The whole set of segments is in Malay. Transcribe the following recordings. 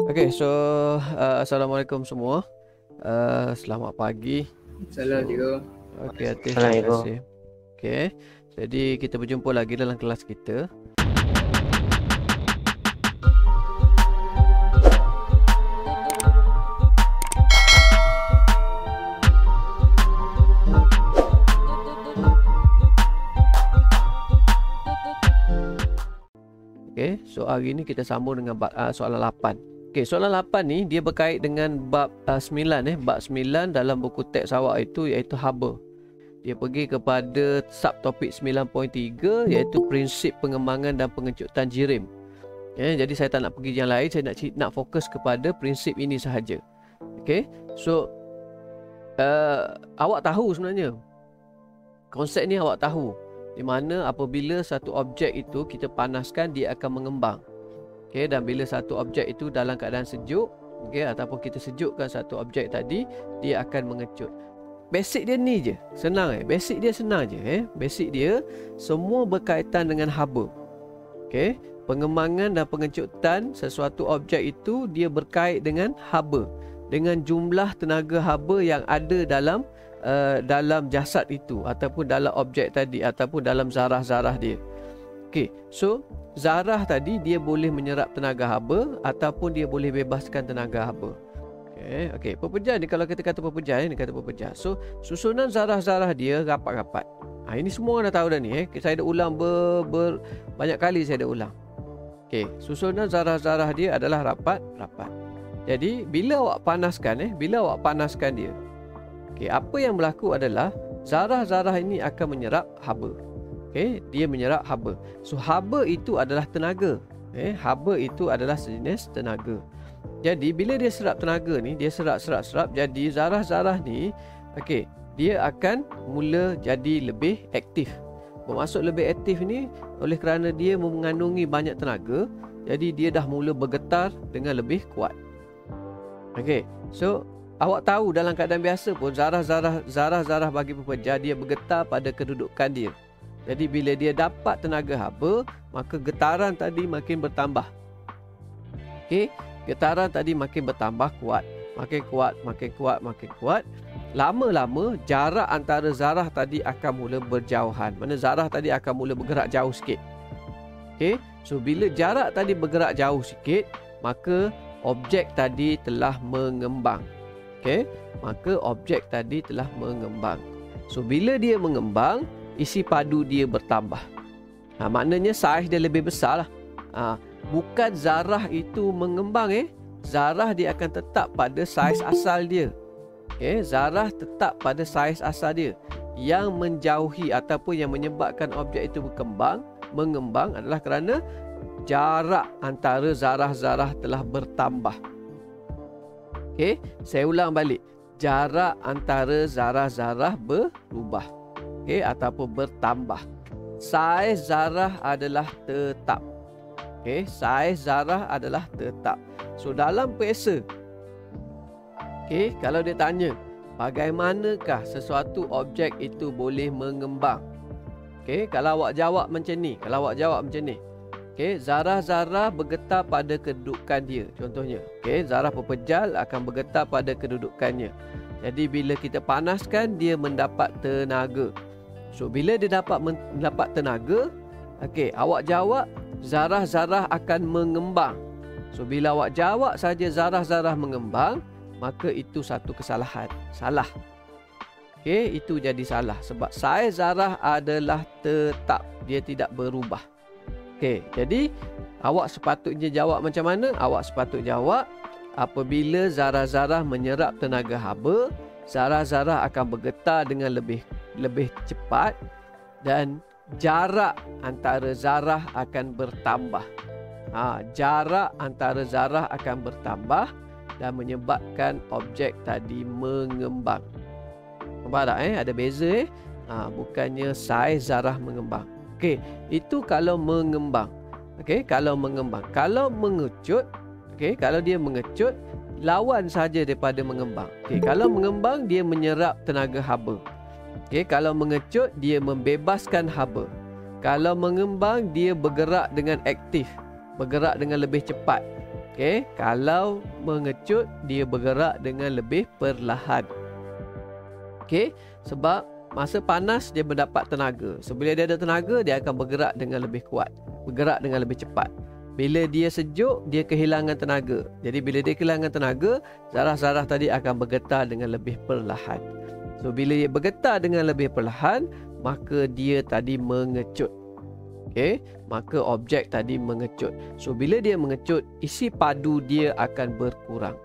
Okay, so Assalamualaikum semua. Selamat pagi. Assalamualaikum. Okay, Atif, terima kasih. Okay, jadi kita berjumpa lagi dalam kelas kita. Okay, so hari ni kita sambung dengan soalan 8. Okay, soalan 8 ni dia berkait dengan bab 9 bab 9 dalam buku teks awak itu, iaitu haba. Dia pergi kepada subtopik 9.3 iaitu prinsip pengembangan dan pengecutan jirim. Okay, jadi saya tak nak pergi yang lain, saya nak fokus kepada prinsip ini sahaja. Okay, so awak tahu sebenarnya konsep ni, awak tahu di mana apabila satu objek itu kita panaskan, dia akan mengembang. Okay, dan bila satu objek itu dalam keadaan sejuk, okay, ataupun kita sejukkan satu objek tadi, dia akan mengecut. Basic dia ni je, senang basic dia senang je basic dia semua berkaitan dengan haba. Okay, pengembangan dan pengecutan sesuatu objek itu dia berkait dengan haba, dengan jumlah tenaga haba yang ada dalam jasad itu, ataupun dalam objek tadi, ataupun dalam zarah-zarah dia. Okey, so zarah tadi dia boleh menyerap tenaga haba ataupun dia boleh bebaskan tenaga haba. Okey, pepejar ni, kalau kita kata pepejar ni, kata pepejar. So susunan zarah-zarah dia rapat-rapat. Ini semua orang dah tahu dah ni Saya dah ulang banyak kali saya dah ulang. Okey, susunan zarah-zarah dia adalah rapat-rapat. Jadi bila awak panaskan dia, okay, apa yang berlaku adalah zarah-zarah ini akan menyerap haba. Okay, dia menyerap haba. So haba itu adalah tenaga. Haba itu adalah sejenis tenaga. Jadi bila dia serap tenaga ni, dia serap. Jadi zarah-zarah ni, okay, dia akan mula jadi lebih aktif. Bermaksud lebih aktif ni oleh kerana dia mengandungi banyak tenaga, jadi dia dah mula bergetar dengan lebih kuat. Okay, so awak tahu dalam keadaan biasa pun zarah-zarah bagi pepejar dia bergetar pada kedudukan dia. Jadi bila dia dapat tenaga haba, maka getaran tadi makin bertambah. Okey, getaran tadi makin bertambah kuat, makin kuat. Lama-lama jarak antara zarah tadi akan mula berjauhan. Mana zarah tadi akan mula bergerak jauh sikit. Okey, so bila jarak tadi bergerak jauh sikit, maka objek tadi telah mengembang. Okey, maka objek tadi telah mengembang. So bila dia mengembang, isi padu dia bertambah. Maknanya saiz dia lebih besar lah. Bukan zarah itu mengembang zarah dia akan tetap pada saiz asal dia. Zarah tetap pada saiz asal dia. Yang menjauhi ataupun yang menyebabkan objek itu mengembang adalah kerana jarak antara zarah-zarah telah bertambah. Saya ulang balik. Jarak antara zarah-zarah berubah. Ataupun bertambah. Saiz zarah adalah tetap. Saiz zarah adalah tetap. So dalam periksa, kalau dia tanya bagaimanakah sesuatu objek itu boleh mengembang, kalau awak jawab macam ni, zarah-zarah bergetar pada kedudukan dia. Contohnya, zarah pepejal akan bergetar pada kedudukannya. Jadi bila kita panaskan, dia mendapat tenaga. So bila dia mendapat tenaga, awak jawab zarah-zarah akan mengembang. So bila awak jawab saja zarah-zarah mengembang, maka itu satu kesalahan. Salah. Itu jadi salah sebab saiz zarah adalah tetap, dia tidak berubah. Jadi awak sepatutnya jawab macam mana? Awak sepatutnya jawab apabila zarah-zarah menyerap tenaga haba, zarah-zarah akan bergetar dengan lebih cepat dan jarak antara zarah akan bertambah. Jarak antara zarah akan bertambah dan menyebabkan objek tadi mengembang. Nampak tak ada beza bukannya saiz zarah mengembang. Itu kalau mengembang. Kalau mengembang. Kalau mengecut, kalau dia mengecut, lawan saja daripada mengembang. Kalau mengembang, dia menyerap tenaga haba. Kalau mengecut, dia membebaskan haba. Kalau mengembang, dia bergerak dengan aktif, bergerak dengan lebih cepat. Okey, kalau mengecut dia bergerak dengan lebih perlahan. Okey, sebab masa panas dia mendapat tenaga. So bila dia ada tenaga, dia akan bergerak dengan lebih kuat, bergerak dengan lebih cepat. Bila dia sejuk, dia kehilangan tenaga. Jadi bila dia kehilangan tenaga, zarah-zarah tadi akan bergetar dengan lebih perlahan. So bila dia bergetar dengan lebih perlahan, maka dia tadi mengecut. Okey, maka objek tadi mengecut. So bila dia mengecut, isi padu dia akan berkurang.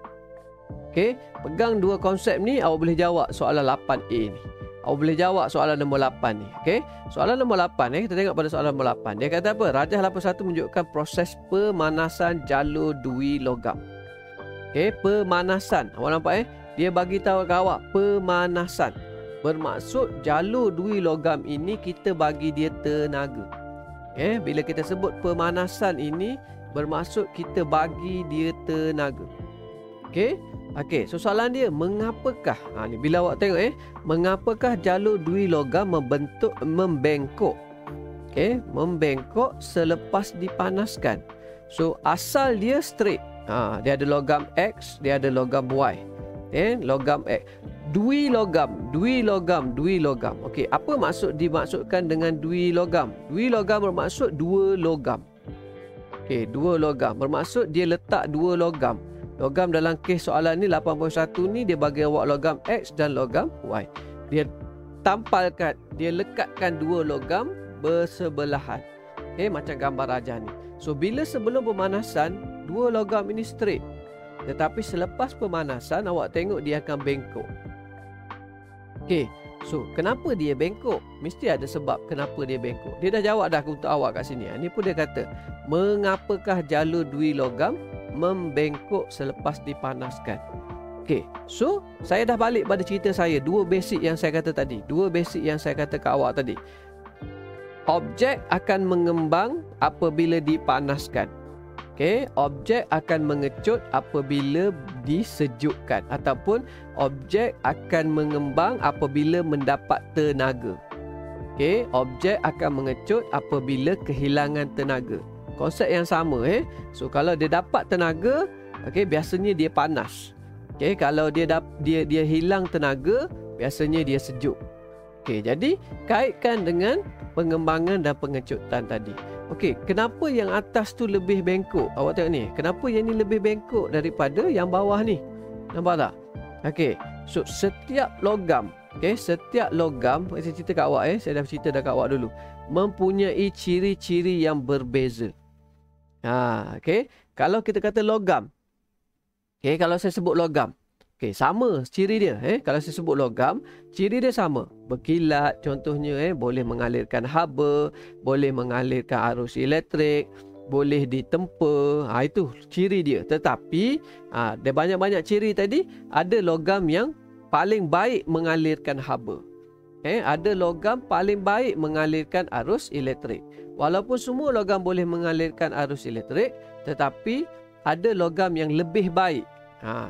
Okey, pegang dua konsep ni, awak boleh jawab soalan 8A ni. Awak boleh jawab soalan nombor 8 ni. Okey, soalan nombor 8 kita tengok pada soalan nombor 8. Dia kata apa? Rajah 81 menunjukkan proses pemanasan jalur dui logam. Okey, pemanasan. Awak nampak Dia bagi tahu kat awak pemanasan. Bermaksud jalur dui logam ini kita bagi dia tenaga. Bila kita sebut pemanasan ini, bermaksud kita bagi dia tenaga. Okey, so soalan dia, mengapakah ni bila awak tengok mengapakah jalur dui logam membengkok? Membengkok selepas dipanaskan. So asal dia straight. Dia ada logam X, dia ada logam Y. Logam X. Dui logam. Okey, apa dimaksudkan dengan dui logam? Dui logam bermaksud dua logam. Okey, dua logam. Bermaksud dia letak dua logam. Logam dalam kes soalan ni 81 ni dia bagi awak logam X dan logam Y. Dia tampalkan, dia lekatkan dua logam bersebelahan. Macam gambar rajah ni. So bila sebelum pemanasan, dua logam ini straight. Tetapi selepas pemanasan, awak tengok dia akan bengkok. Okey, so kenapa dia bengkok? Mesti ada sebab kenapa dia bengkok. Dia dah jawab dah untuk awak kat sini. Ni pun dia kata, mengapakah jalur dui logam membengkok selepas dipanaskan? Okey, so saya dah balik pada cerita saya. Dua basic yang saya kata tadi. Kat awak tadi. Objek akan mengembang apabila dipanaskan. Okey, objek akan mengecut apabila disejukkan, ataupun objek akan mengembang apabila mendapat tenaga. Okey, objek akan mengecut apabila kehilangan tenaga. Konsep yang sama So kalau dia dapat tenaga, biasanya dia panas. Kalau dia hilang tenaga, biasanya dia sejuk. Jadi kaitkan dengan pengembangan dan pengecutan tadi. Kenapa yang atas tu lebih bengkok? Awak tengok ni. Kenapa yang ni lebih bengkok daripada yang bawah ni? Nampak tak? So setiap logam, setiap logam, saya cerita kat awak saya dah cerita dah kat awak dulu, mempunyai ciri-ciri yang berbeza. Kalau kita kata logam, kalau saya sebut logam, sama ciri dia. Kalau saya sebut logam, ciri dia sama. Berkilat contohnya, boleh mengalirkan haba, boleh mengalirkan arus elektrik, boleh ditempa. Itu ciri dia. Tetapi ada banyak-banyak ciri tadi. Ada logam yang paling baik mengalirkan haba. Ada logam paling baik mengalirkan arus elektrik. Walaupun semua logam boleh mengalirkan arus elektrik, tetapi ada logam yang lebih baik.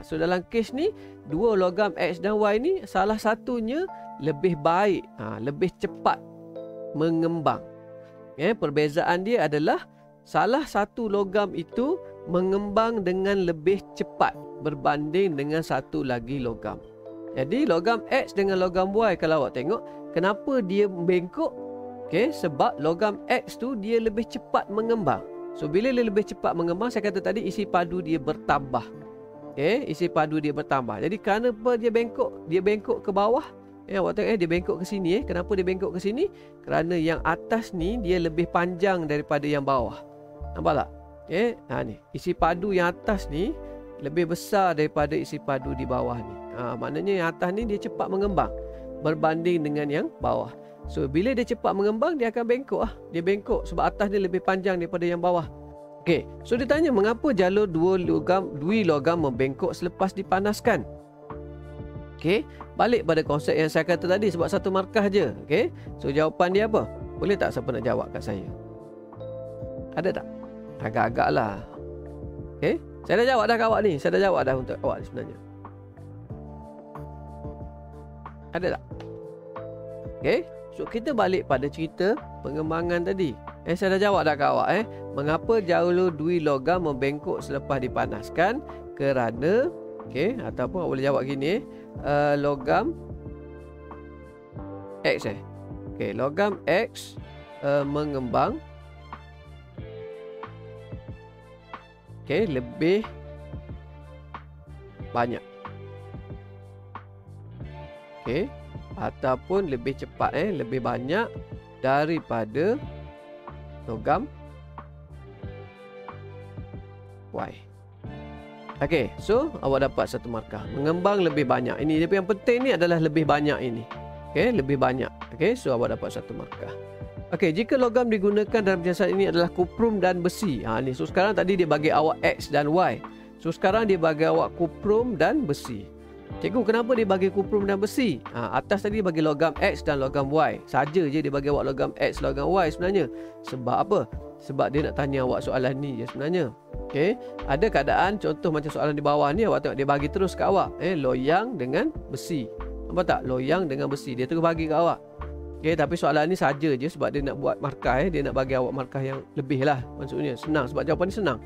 So dalam kes ni, dua logam X dan Y ni, salah satunya lebih baik, lebih cepat mengembang. Perbezaan dia adalah salah satu logam itu mengembang dengan lebih cepat berbanding dengan satu lagi logam. Jadi logam X dengan logam Y, kalau awak tengok, kenapa dia bengkok? Sebab logam X tu dia lebih cepat mengembang. So bila dia lebih cepat mengembang, saya kata tadi isi padu dia bertambah. Isi padu dia bertambah. Jadi kenapa dia bengkok? Dia bengkok ke bawah. Awak tengok dia bengkok ke sini. Kenapa dia bengkok ke sini? Kerana yang atas ni dia lebih panjang daripada yang bawah. Nampak tak? Ni isi padu yang atas ni lebih besar daripada isi padu di bawah ni. Maknanya yang atas ni dia cepat mengembang berbanding dengan yang bawah. So bila dia cepat mengembang, dia akan bengkok. Dia bengkok sebab atas dia lebih panjang daripada yang bawah. So dia tanya, mengapa jalur dui logam membengkok selepas dipanaskan? Balik pada konsep yang saya kata tadi, sebab satu markah je. So jawapan dia apa? Boleh tak siapa nak jawab kat saya? Ada tak? Agak-agak lah. Saya dah jawab dah kat awak ni. Saya dah jawab dah untuk awak ni sebenarnya. Ada tak? So kita balik pada cerita pengembangan tadi. Saya dah jawab dah kat awak. Mengapa jalur dui logam membengkok selepas dipanaskan? Kerana, okey, ataupun awak boleh jawab gini, logam X okey, logam X mengembang, okey, lebih banyak. Okey, ataupun lebih cepat, lebih banyak daripada logam Y. Okey, so awak dapat 1 markah. Mengembang lebih banyak. Ini dia yang penting ni adalah lebih banyak ini. Okey, lebih banyak. Okey, so awak dapat 1 markah. Okey, jika logam digunakan dalam penyiasat ini adalah kuprum dan besi. Ni. So sekarang tadi dia bagi awak X dan Y. So sekarang dia bagi awak kuprum dan besi. Cikgu, kenapa dia bagi kuprum dan besi? Atas tadi bagi logam X dan logam Y. Saja je dia bagi awak logam X, logam Y sebenarnya. Sebab apa? Sebab dia nak tanya awak soalan ni je sebenarnya. Okey, ada keadaan contoh macam soalan di bawah ni, awak tengok dia bagi terus kat awak. Loyang dengan besi. Nampak tak? Loyang dengan besi. Dia terus bagi kat awak. Okey, tapi soalan ni saja je sebab dia nak buat markah. Dia nak bagi awak markah yang lebih lah. Maksudnya senang sebab jawapan ni senang.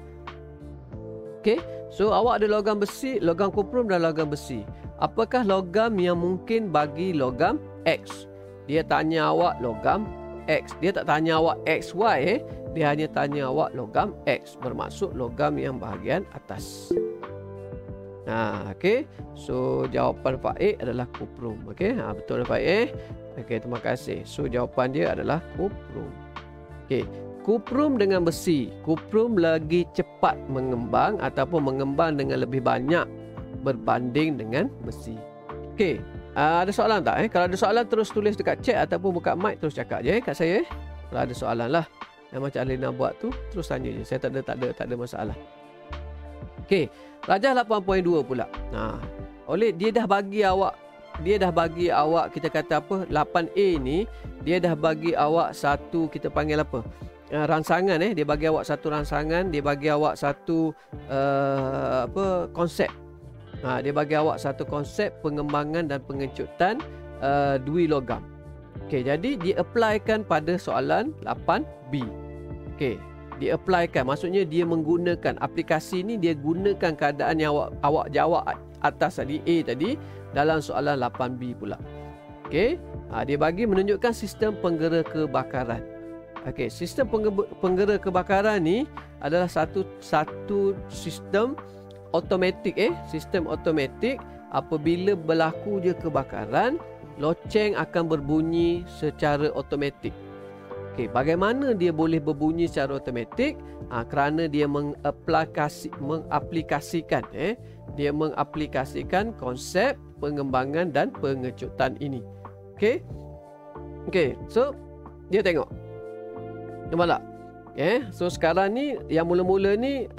Okey, so awak ada logam besi, logam kuprum dan logam besi. Apakah logam yang mungkin bagi logam X? Dia tanya awak logam X. Dia tak tanya awak XY. Dia hanya tanya awak logam X. Bermaksud logam yang bahagian atas. Okey. So jawapan Pak A adalah kuprum. Okey, betul Pak A. Okey, terima kasih. So jawapan dia adalah kuprum. Okey. Kuprum dengan besi. Kuprum lagi cepat mengembang ataupun mengembang dengan lebih banyak berbanding dengan besi. Okey. Ada soalan tak? Kalau ada soalan terus tulis dekat chat ataupun buka mic terus cakap je kat saya. Kalau ada soalan lah. Yang macam Alina buat tu terus tanya je. Saya tak ada masalah. Okey. Rajah 8.2 pula. Oleh dia dah bagi awak kita kata apa? 8A ni dia dah bagi awak satu, kita panggil apa? Rangsangan dia bagi awak satu rangsangan, dia bagi awak satu konsep. Dia bagi awak satu konsep pengembangan dan pengecutan dui logam. Okey, jadi di-applykan pada soalan 8B. Okey, di-applykan maksudnya dia menggunakan aplikasi ni, dia gunakan keadaan yang awak jawab atas tadi A tadi dalam soalan 8B pula. Okey, dia bagi menunjukkan sistem penggera kebakaran. Okey, sistem penggera kebakaran ni adalah satu sistem automatik sistem automatik. Apabila berlaku je kebakaran, loceng akan berbunyi secara automatik. Okey, bagaimana dia boleh berbunyi secara automatik? Kerana dia mengaplikasikan konsep pengembangan dan pengecutan ini. Okey. Okey, so dia tengok. Nampak tak? So sekarang ni yang mula-mula ni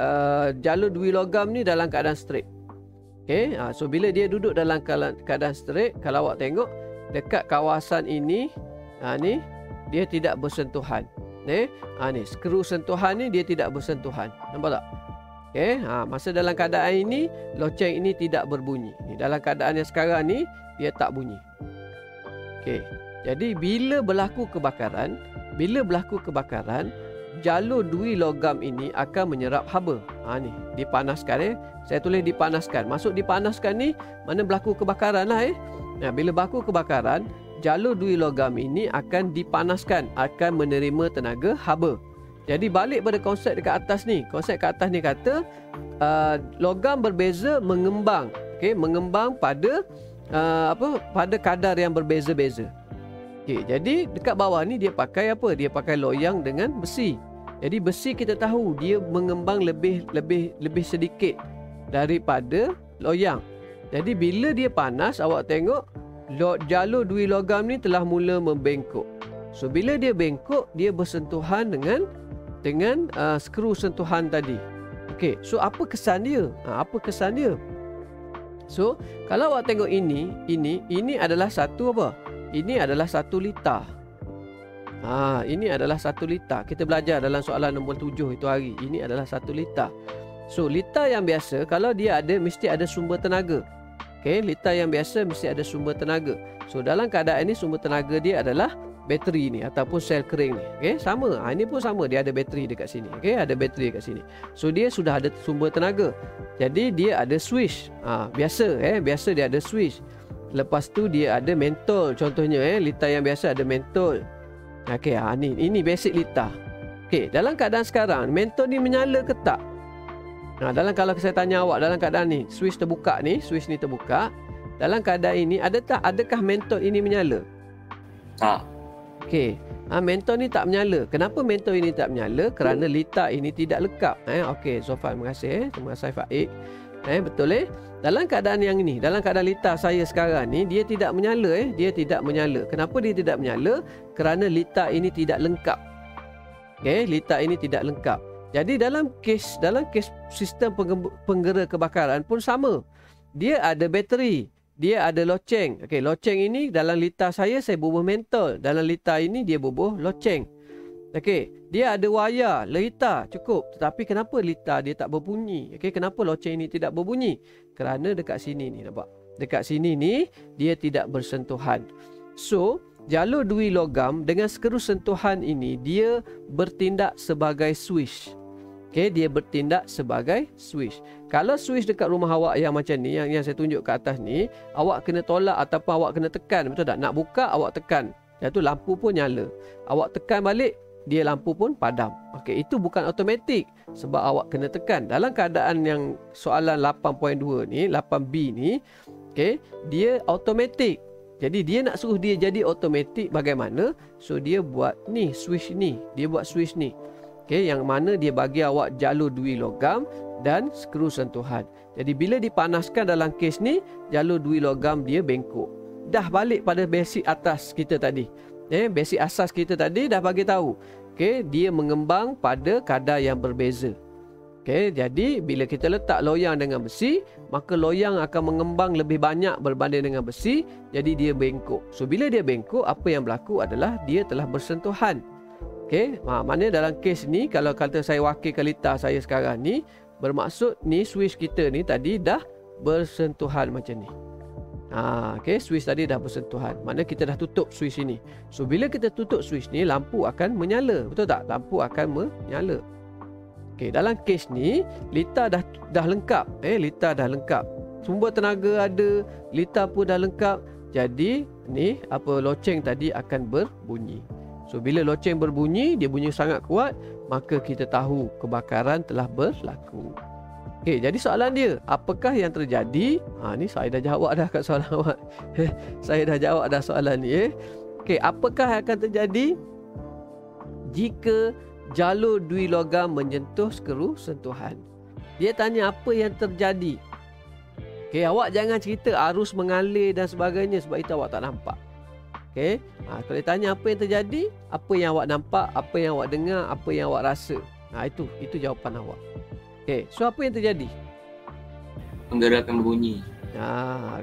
jalur dui logam ni dalam keadaan straight. Okey, so bila dia duduk dalam keadaan straight, kalau awak tengok dekat kawasan ini, ni dia tidak bersentuhan. Ni skru sentuhan ni dia tidak bersentuhan. Nampak tak? Okey, masa dalam keadaan ini loceng ini tidak berbunyi. Ni dalam keadaan yang sekarang ni dia tak bunyi. Okey. Jadi bila berlaku kebakaran, jalur dui logam ini akan menyerap haba. Ni dipanaskan Saya tulis dipanaskan. Maksud dipanaskan ni mana berlaku kebakaran lah bila berlaku kebakaran, jalur dui logam ini akan dipanaskan, akan menerima tenaga haba. Jadi balik pada konsep dekat atas ni. Konsep kat atas ni kata logam berbeza mengembang. Okey, mengembang pada pada kadar yang berbeza-beza. Okey, jadi dekat bawah ni dia pakai apa? Dia pakai loyang dengan besi. Jadi besi kita tahu dia mengembang lebih sedikit daripada loyang. Jadi bila dia panas, awak tengok jalur dui logam ni telah mula membengkok. So bila dia bengkok, dia bersentuhan dengan skru sentuhan tadi. Okey, so apa kesan dia? Apa kesan dia? So kalau awak tengok ini adalah satu apa? Ini adalah 1 liter. Ini adalah 1 liter. Kita belajar dalam soalan nombor 7 itu hari. Ini adalah 1 liter. So liter yang biasa kalau dia mesti ada sumber tenaga. Okey, liter yang biasa mesti ada sumber tenaga. So dalam keadaan ini sumber tenaga dia adalah bateri ni ataupun sel kering ni. Okey, sama. Ini pun sama, dia ada bateri dekat sini. Okey, ada bateri dekat sini. So dia sudah ada sumber tenaga. Jadi dia ada switch. Biasa dia ada switch. Lepas tu dia ada mentol contohnya, litar yang biasa ada mentol. Okey, ini basic litar. Okey, dalam keadaan sekarang mentol ni menyala ke tak? Kalau saya tanya awak dalam keadaan ni, switch ni terbuka. Dalam keadaan ini adakah mentol ini menyala? Tak. Okey. Mentol ni tak menyala. Kenapa mentol ini tak menyala? Kerana litar ini tidak lekap. Okey, Zofan, terima kasih. Terima kasih Faik. Betul Dalam keadaan yang ini, dalam keadaan litar saya sekarang ni, dia tidak menyala Dia tidak menyala. Kenapa dia tidak menyala? Kerana litar ini tidak lengkap. Okey, litar ini tidak lengkap. Jadi dalam kes sistem penggera kebakaran pun sama. Dia ada bateri, dia ada loceng. Okey, loceng ini dalam litar saya bubuh mentol. Dalam litar ini dia bubuh loceng. Okey, dia ada wayar, litar cukup. Tetapi kenapa litar dia tak berbunyi? Okey, kenapa loceng ini tidak berbunyi? Kerana dekat sini ni, nampak? Dekat sini ni dia tidak bersentuhan. So, jalur dui logam dengan skru sentuhan ini dia bertindak sebagai switch. Okey, dia bertindak sebagai switch. Kalau switch dekat rumah awak yang macam ni, yang saya tunjuk ke atas ni, awak kena tolak ataupun awak kena tekan, betul tak? Nak buka awak tekan. Lepas tu lampu pun nyala. Awak tekan balik, dia lampu pun padam. Okey, itu bukan automatik sebab awak kena tekan. Dalam keadaan yang soalan 8.2 ni, 8B ni, okey, dia automatik. Jadi dia nak suruh dia jadi automatik bagaimana? So dia buat ni, switch ni. Dia buat switch ni. Okey, yang mana dia bagi awak jalur dui logam dan skru sentuhan. Jadi bila dipanaskan dalam kes ni, jalur dui logam dia bengkok. Dah balik pada basic atas kita tadi. Basic asas kita tadi dah bagi tahu. Okey, dia mengembang pada kadar yang berbeza. Okey, jadi bila kita letak loyang dengan besi, maka loyang akan mengembang lebih banyak berbanding dengan besi, jadi dia bengkok. So bila dia bengkok, apa yang berlaku adalah dia telah bersentuhan. Okey, mana dalam kes ni, kalau kata saya wakilkan litar saya sekarang ni, bermaksud ni switch kita ni tadi dah bersentuhan macam ni. Okey, switch tadi dah bersentuhan. Mana kita dah tutup switch ini. So bila kita tutup switch ni, lampu akan menyala. Betul tak? Lampu akan menyala. Okey, dalam kes ni litar dah lengkap. Litar dah lengkap. Sumber tenaga ada, litar pun dah lengkap. Jadi ni loceng tadi akan berbunyi. So bila loceng berbunyi, dia bunyi sangat kuat, maka kita tahu kebakaran telah berlaku. Okey, jadi soalan dia, apakah yang terjadi? Ni saya dah jawab dah kat soalan awak. Saya dah jawab dah soalan ni. Okey, apakah yang akan terjadi jika jalur dui logam menyentuh skru sentuhan? Dia tanya apa yang terjadi. Okey, awak jangan cerita arus mengalir dan sebagainya sebab itu awak tak nampak. Okey, kalau ditanya apa yang terjadi, apa yang awak nampak, apa yang awak dengar, apa yang awak rasa. Itu jawapan awak. Okey, so apa yang terjadi? Penggera akan berbunyi.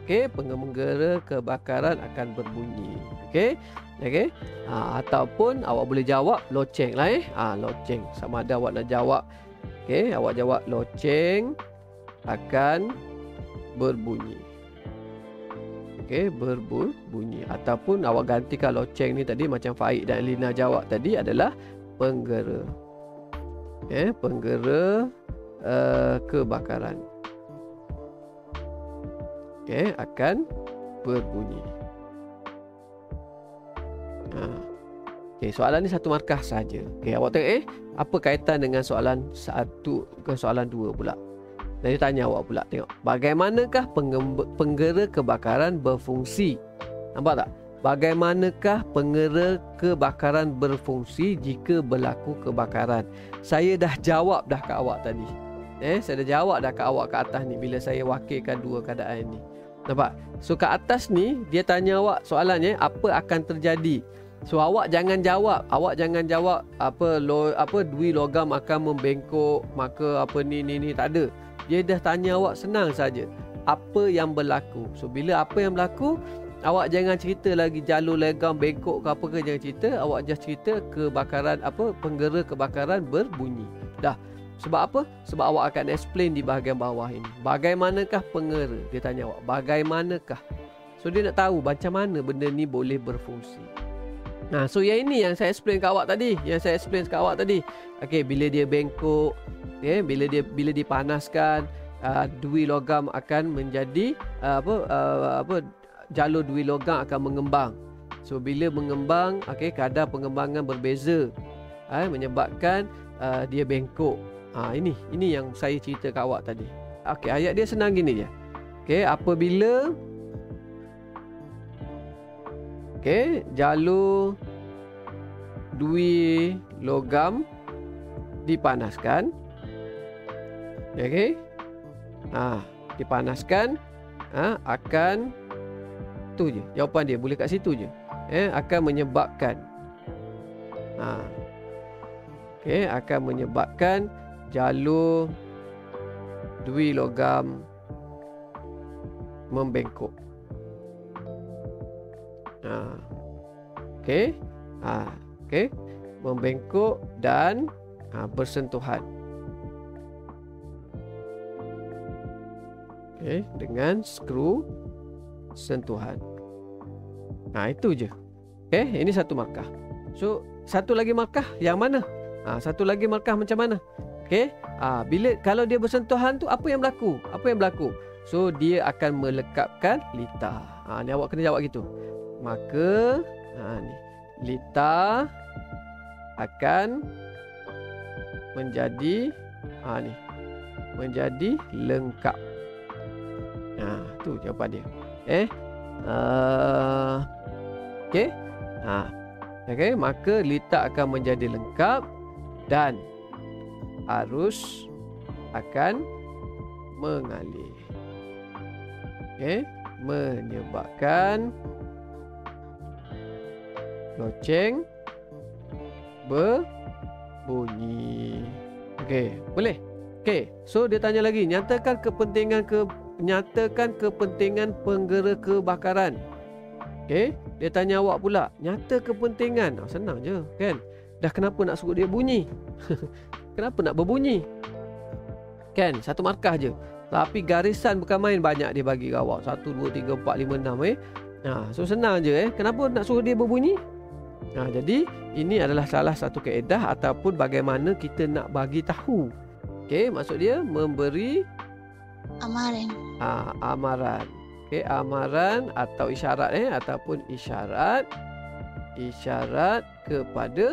Okey, penggera kebakaran akan berbunyi. Okey. Ataupun awak boleh jawab loceng lah loceng. Sama ada awak nak jawab. Okey, awak jawab loceng akan berbunyi. Okey, berbunyi. Ataupun awak gantikan loceng ni tadi macam Faik dan Lina jawab tadi adalah penggera. Penggera kebakaran. Okey, akan berbunyi. Okey, soalan ni 1 markah saja. Okey, awak tengok apa kaitan dengan soalan 1 ke soalan 2 pula. Dia tanya awak pula, tengok, bagaimanakah penggera kebakaran berfungsi? Nampak tak? Bagaimanakah penggera kebakaran berfungsi jika berlaku kebakaran? Saya dah jawab dah kat awak tadi. Saya dah jawab dah kat awak kat atas ni bila saya wakilkan 2 keadaan ni. Nampak? So kat atas ni dia tanya awak soalannya apa akan terjadi. So awak jangan jawab apa dui logam akan membengkok, maka apa ni tak ada. Dia dah tanya awak senang saja. Apa yang berlaku? So bila apa yang berlaku, awak jangan cerita lagi jalur logam bengkok ke apa ke, jangan cerita. Awak just cerita kebakaran penggera kebakaran berbunyi. Dah. Sebab apa? Sebab awak akan explain di bahagian bawah ini. Bagaimanakah penggera? Dia tanya awak, bagaimanakah? So dia nak tahu macam mana benda ni boleh berfungsi. So yang ini yang saya explain kat awak tadi, Okey, bila dia bengkok, bila dipanaskan, dui logam akan menjadi jalur dui logam akan mengembang. So bila mengembang, kadar pengembangan berbeza, menyebabkan dia bengkok. Ini yang saya cerita kat awak tadi. Okey, ayat dia senang gini je. Apabila jalur dui logam dipanaskan, dipanaskan, akan tu je jawapan dia, boleh kat situ je, akan menyebabkan akan menyebabkan jalur dui logam membengkok. Membengkok dan bersentuhan dengan skru sentuhan. Itu je. Ini satu markah. So satu lagi markah yang mana? Satu lagi markah macam mana? Bila kalau dia bersentuhan tu, apa yang berlaku? So dia akan melekapkan litar. Ni awak kena jawab gitu. Maka ni litar akan menjadi menjadi lengkap. Tu jawapan dia. Maka litar akan menjadi lengkap dan arus akan mengalir. Menyebabkan loceng berbunyi. Boleh? So dia tanya lagi, nyatakan kepentingan penggera kebakaran. Dia tanya awak pula, nyata kepentingan. Senang je kan? Dah kenapa nak suruh dia bunyi? Kenapa nak berbunyi? Kan? Satu markah je. Tapi garisan bukan main, banyak dia bagi kat awak. 1, 2, 3, 4, 5, 6 So senang je Kenapa nak suruh dia berbunyi? Jadi ini adalah salah satu kaedah ataupun bagaimana kita nak bagi tahu. Maksud dia memberi amaran. Amaran. Amaran atau isyarat ataupun isyarat kepada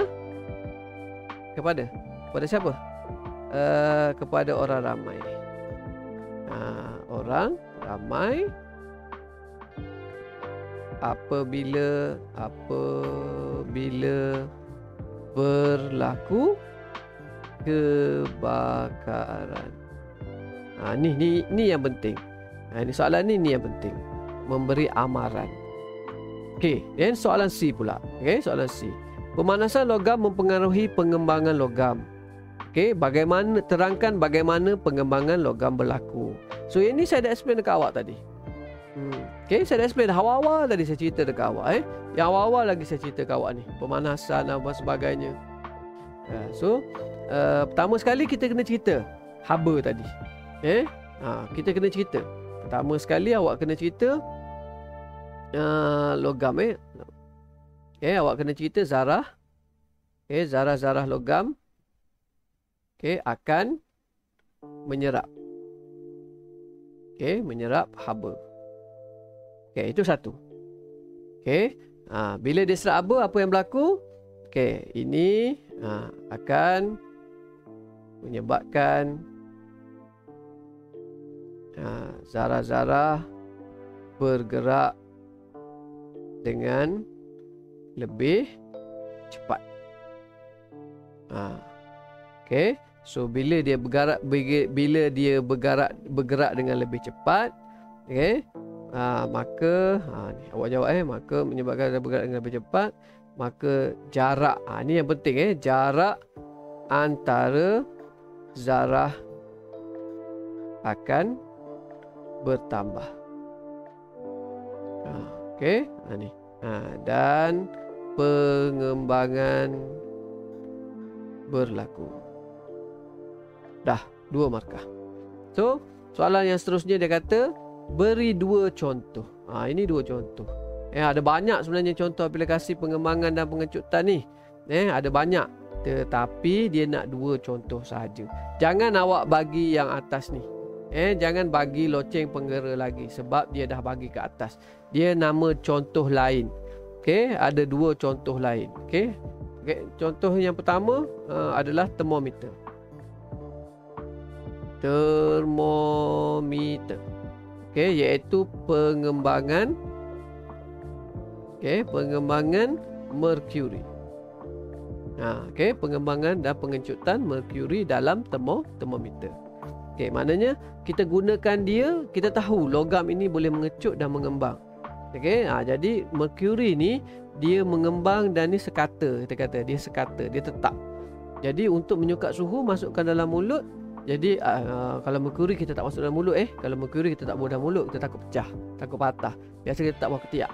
siapa? Kepada orang ramai. Orang ramai apabila berlaku kebakaran. Ni yang penting. Ini soalan ni yang penting. Memberi amaran. Dan soalan C pula. Soalan C. Pemanasan logam mempengaruhi pengembangan logam. Terangkan bagaimana pengembangan logam berlaku. So ini saya dah explain dekat awak tadi. Saya dah explain awal-awal tadi saya cerita dekat awak. Yang awal-awal lagi saya cerita dekat awak ni, pemanasan dan sebagainya. So pertama sekali kita kena cerita haba tadi. Kita kena cerita. Pertama sekali awak kena cerita logam. Awak kena cerita zarah. Zarah-zarah logam akan menyerap. Menyerap haba. Itu satu. Bila dia serap haba, apa yang berlaku? Ini akan menyebabkan zarah-zarah bergerak dengan lebih cepat. So bila dia bergerak dengan lebih cepat, maka ni awak jawab maka menyebabkan dia bergerak dengan lebih cepat, maka jarak ni yang penting jarak antara zarah akan bertambah. Ni. Dan pengembangan berlaku. Dah 2 markah. So soalan yang seterusnya dia kata beri 2 contoh. Ini 2 contoh. Ada banyak sebenarnya contoh aplikasi pengembangan dan pengecutan ni. Ada banyak. Tetapi dia nak 2 contoh sahaja. Jangan awak bagi yang atas ni. Jangan bagi loceng penggera lagi sebab dia dah bagi ke atas. Dia nama contoh lain. Okey, ada 2 contoh lain. Okey. Contoh yang pertama adalah termometer. Termometer. Okey, iaitu pengembangan pengembangan merkuri. Pengembangan dan pengecutan merkuri dalam termometer. Okey, maknanya kita gunakan dia, kita tahu logam ini boleh mengecut dan mengembang. Okey, jadi merkuri ni dia mengembang dan ni sekata, kita kata dia sekata, dia tetap. Jadi untuk menyukat suhu masukkan dalam mulut. Jadi kalau merkuri kita tak masuk dalam mulut, kalau merkuri kita tak bawa dalam mulut, kita takut pecah, takut patah. Biasa kita tak bawah ketiak.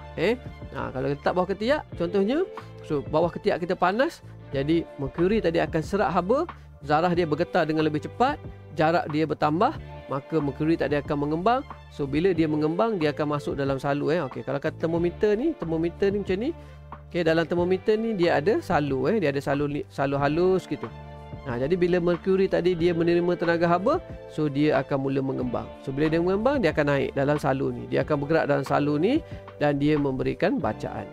Kalau kita tak bawah ketiak, contohnya bawah ketiak kita panas, jadi merkuri tadi akan serat haba, zarah dia bergetar dengan lebih cepat, jarak dia bertambah, maka merkuri tadi akan mengembang. So bila dia mengembang, dia akan masuk dalam salu. Okey, kalau kata termometer ni macam ni. Okey, dalam termometer ni dia ada salu, dia ada salu halus gitu. Jadi bila merkuri tadi dia menerima tenaga haba, so dia akan mula mengembang. So bila dia mengembang, dia akan naik dalam salu ni. Dia akan bergerak dalam salu ni dan dia memberikan bacaan.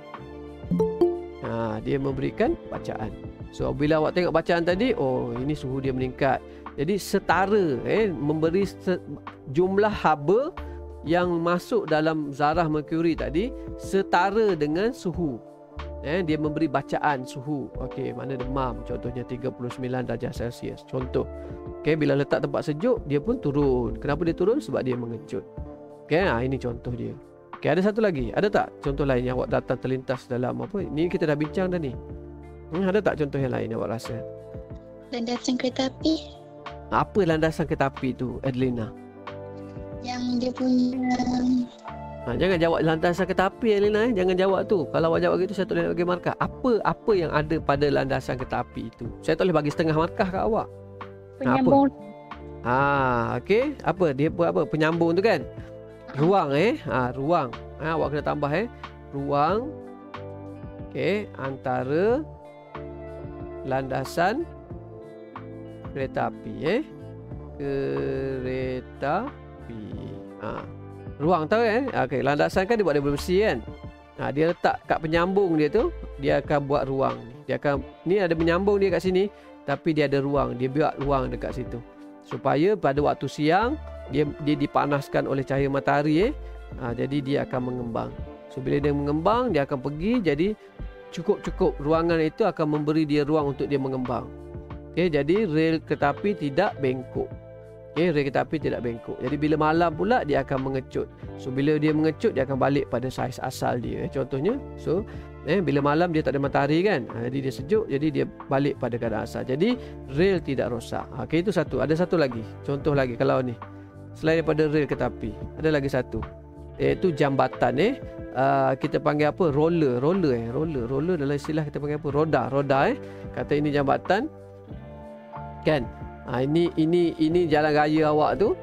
Dia memberikan bacaan. So bila awak tengok bacaan tadi, oh ini suhu dia meningkat. Jadi setara, memberi jumlah haba yang masuk dalam zarah merkuri tadi setara dengan suhu. Dia memberi bacaan suhu. Okey, mana demam contohnya 39 darjah Celsius contoh. Okey, bila letak tempat sejuk dia pun turun. Kenapa dia turun? Sebab dia mengecut. Okey, ini contoh dia. Okey, ada satu lagi. Ada tak contoh lain yang awak datang terlintas dalam apa? Ni kita dah bincang dah ni. Ada tak contoh yang lain awak rasa? Landasan kereta api. Apa landasan kereta api tu, Adelina? Yang dia punya Jangan jawab landasan kereta api, Adelina. Jangan jawab tu. Kalau awak jawab gitu, saya tak boleh bagi markah. Apa yang ada pada landasan kereta api itu? Saya tak boleh bagi setengah markah kat awak. penyambung. Okey. Apa? Dia buat apa? Penyambung tu kan? Ruang ruang. Awak kena tambah ruang. Okey, antara landasan kereta api kereta api. Ruang tahu Okey, landasan kan dia buat daripada besi kan. Dia letak kat penyambung dia tu, dia akan buat ruang. Dia akan ni ada menyambung dia kat sini, tapi dia ada ruang. Dia buat ruang dekat situ. Supaya pada waktu siang dia dipanaskan oleh cahaya matahari jadi dia akan mengembang. So bila dia mengembang, dia akan pergi, jadi cukup ruangan itu akan memberi dia ruang untuk dia mengembang. Okey, jadi rel kereta api tidak bengkok. Rel kereta api tidak bengkok. Jadi bila malam pula dia akan mengecut. So bila dia mengecut, dia akan balik pada saiz asal dia. Contohnya, so bila malam dia tak ada matahari kan. Jadi dia sejuk, jadi dia balik pada keadaan asal. Jadi rel tidak rosak. Okey, itu satu. Ada satu lagi. Contoh lagi kalau ni. Selain daripada rel kereta api, ada lagi satu. Iaitu jambatan kita panggil apa? Roller dalam istilah kita panggil apa? Roda kata ini jambatan kan. Ini jalan raya awak tu.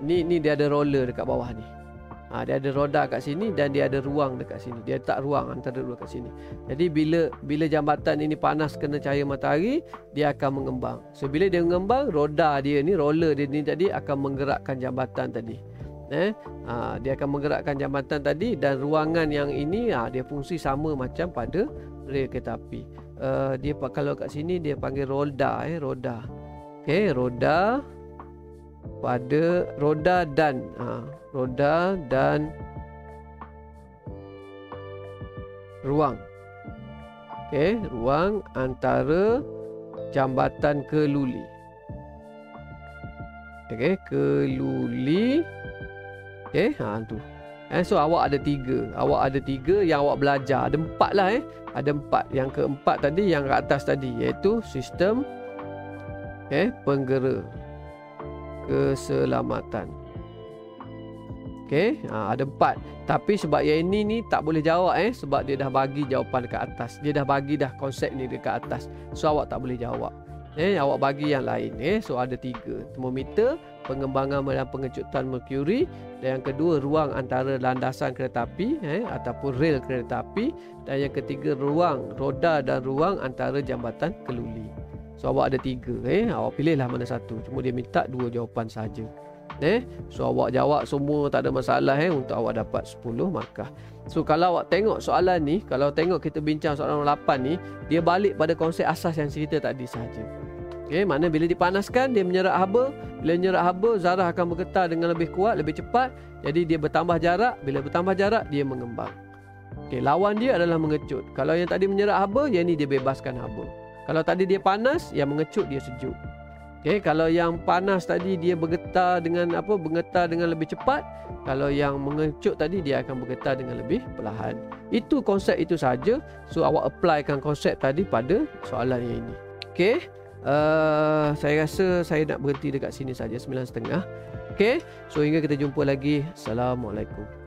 Ni dia ada roller dekat bawah ni. Dia ada roda kat sini dan dia ada ruang dekat sini. Dia letak ruang antara dua kat sini. Jadi bila jambatan ini panas kena cahaya matahari, dia akan mengembang. So bila dia mengembang, roda dia ni, roller dia ni tadi akan menggerakkan jambatan tadi. Dia akan menggerakkan jambatan tadi, dan ruangan yang ini dia fungsi sama macam pada rel kereta api. Dia kalau kat sini dia panggil roda. Okey, roda pada roda dan ruang. Okey, ruang antara jambatan keluli. Okey, keluli. Okey, tu. So awak ada tiga yang awak belajar. Ada 4 lah Ada 4. Yang keempat tadi yang kat atas tadi, iaitu sistem penggera keselamatan. Okey, ada 4. Tapi sebab yang ini ni tak boleh jawab sebab dia dah bagi jawapan dekat atas. Dia dah bagi dah konsep ni dekat atas. So awak tak boleh jawab. Awak bagi yang lain. So ada 3. Termometer, pengembangan dan pengecutan merkuri, dan yang kedua ruang antara landasan kereta api ataupun rel kereta api, dan yang ketiga ruang roda dan ruang antara jambatan keluli. So awak ada 3. Awak pilihlah mana satu. Cuma dia minta 2 jawapan saja. So awak jawab semua, tak ada masalah untuk awak dapat 10 markah. So kalau awak tengok soalan ni, kalau tengok kita bincang soalan nombor 8 ni, dia balik pada konsep asas yang cerita tadi saja. Mana bila dipanaskan dia menyerap haba, bila menyerap haba zarah akan bergetar dengan lebih kuat, lebih cepat. Jadi dia bertambah jarak, bila bertambah jarak dia mengembang. Lawan dia adalah mengecut. Kalau yang tadi menyerap haba, yang ni dia bebaskan haba. Kalau tadi dia panas, yang mengecut dia sejuk. Kalau yang panas tadi dia bergetar dengan bergetar dengan lebih cepat. Kalau yang mengecut tadi dia akan bergetar dengan lebih perlahan. Itu konsep itu saja. So awak applykan konsep tadi pada soalan yang ini. Saya rasa saya nak berhenti dekat sini saja 9.30. So hingga kita jumpa lagi. Assalamualaikum.